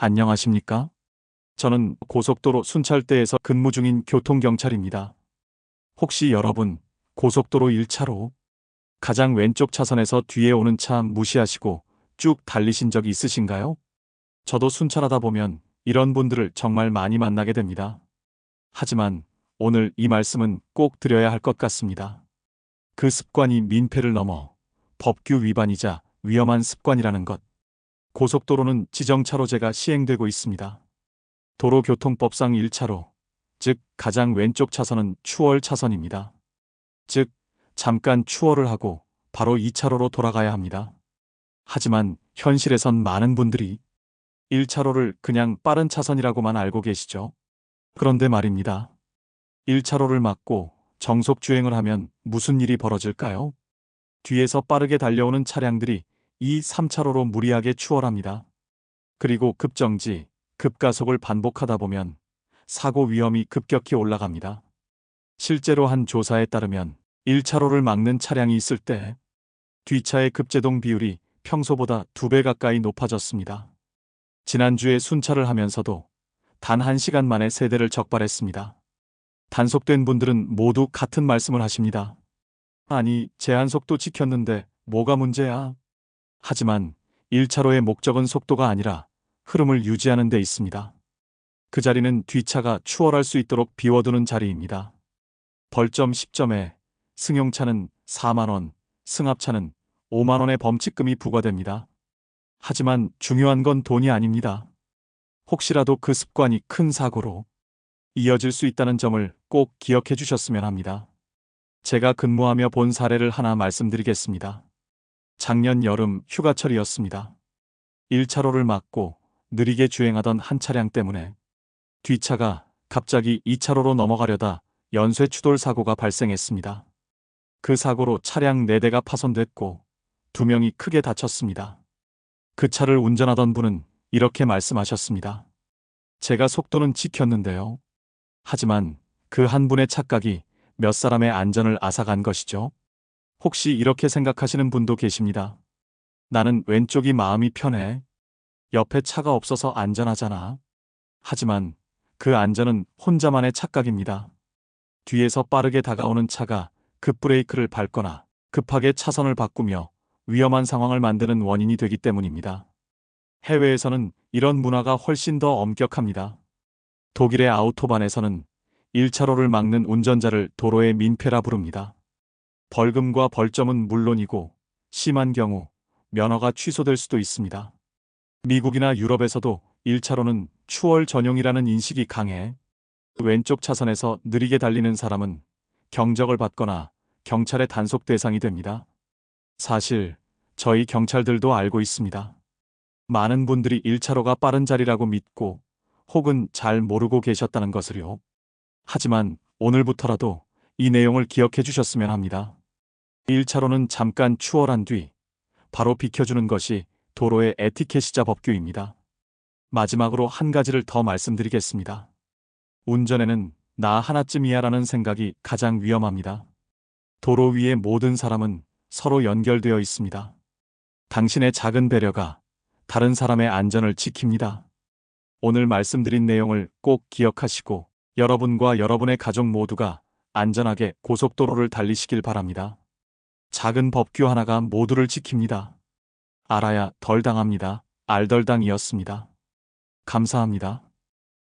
안녕하십니까? 저는 고속도로 순찰대에서 근무 중인 교통경찰입니다. 혹시 여러분, 고속도로 1차로 가장 왼쪽 차선에서 뒤에 오는 차 무시하시고 쭉 달리신 적 있으신가요? 저도 순찰하다 보면 이런 분들을 정말 많이 만나게 됩니다. 하지만 오늘 이 말씀은 꼭 드려야 할 것 같습니다. 그 습관이 민폐를 넘어 법규 위반이자 위험한 습관이라는 것. 고속도로는 지정차로제가 시행되고 있습니다. 도로교통법상 1차로, 즉 가장 왼쪽 차선은 추월 차선입니다. 즉 잠깐 추월을 하고 바로 2차로로 돌아가야 합니다. 하지만 현실에선 많은 분들이 1차로를 그냥 빠른 차선이라고만 알고 계시죠. 그런데 말입니다. 1차로를 막고 정속 주행을 하면 무슨 일이 벌어질까요? 뒤에서 빠르게 달려오는 차량들이 이 3차로로 무리하게 추월합니다. 그리고 급정지, 급가속을 반복하다 보면 사고 위험이 급격히 올라갑니다. 실제로 한 조사에 따르면 1차로를 막는 차량이 있을 때 뒷차의 급제동 비율이 평소보다 2배 가까이 높아졌습니다. 지난주에 순찰을 하면서도 단 1시간 만에 3대를 적발했습니다. 단속된 분들은 모두 같은 말씀을 하십니다. 아니, 제한속도 지켰는데 뭐가 문제야? 하지만 1차로의 목적은 속도가 아니라 흐름을 유지하는 데 있습니다. 그 자리는 뒷차가 추월할 수 있도록 비워두는 자리입니다. 벌점 10점에 승용차는 4만 원, 승합차는 5만 원의 범칙금이 부과됩니다. 하지만 중요한 건 돈이 아닙니다. 혹시라도 그 습관이 큰 사고로 이어질 수 있다는 점을 꼭 기억해 주셨으면 합니다. 제가 근무하며 본 사례를 하나 말씀드리겠습니다. 작년 여름 휴가철이었습니다. 1차로를 막고 느리게 주행하던 한 차량 때문에 뒷차가 갑자기 2차로로 넘어가려다 연쇄 추돌 사고가 발생했습니다. 그 사고로 차량 4대가 파손됐고 2명이 크게 다쳤습니다. 그 차를 운전하던 분은 이렇게 말씀하셨습니다. 제가 속도는 지켰는데요. 하지만 그 한 분의 착각이 몇 사람의 안전을 앗아간 것이죠. 혹시 이렇게 생각하시는 분도 계십니다. 나는 왼쪽이 마음이 편해. 옆에 차가 없어서 안전하잖아. 하지만 그 안전은 혼자만의 착각입니다. 뒤에서 빠르게 다가오는 차가 급브레이크를 밟거나 급하게 차선을 바꾸며 위험한 상황을 만드는 원인이 되기 때문입니다. 해외에서는 이런 문화가 훨씬 더 엄격합니다. 독일의 아우토반에서는 1차로를 막는 운전자를 도로의 민폐라 부릅니다. 벌금과 벌점은 물론이고 심한 경우 면허가 취소될 수도 있습니다. 미국이나 유럽에서도 1차로는 추월 전용이라는 인식이 강해 왼쪽 차선에서 느리게 달리는 사람은 경적을 받거나 경찰의 단속 대상이 됩니다. 사실 저희 경찰들도 알고 있습니다. 많은 분들이 1차로가 빠른 자리라고 믿고 혹은 잘 모르고 계셨다는 것을요. 하지만 오늘부터라도 이 내용을 기억해 주셨으면 합니다. 1차로는 잠깐 추월한 뒤 바로 비켜주는 것이 도로의 에티켓이자 법규입니다. 마지막으로 한 가지를 더 말씀드리겠습니다. 운전에는 나 하나쯤이야라는 생각이 가장 위험합니다. 도로 위의 모든 사람은 서로 연결되어 있습니다. 당신의 작은 배려가 다른 사람의 안전을 지킵니다. 오늘 말씀드린 내용을 꼭 기억하시고 여러분과 여러분의 가족 모두가 안전하게 고속도로를 달리시길 바랍니다. 작은 법규 하나가 모두를 지킵니다. 알아야 덜 당합니다. 알덜당이었습니다. 감사합니다.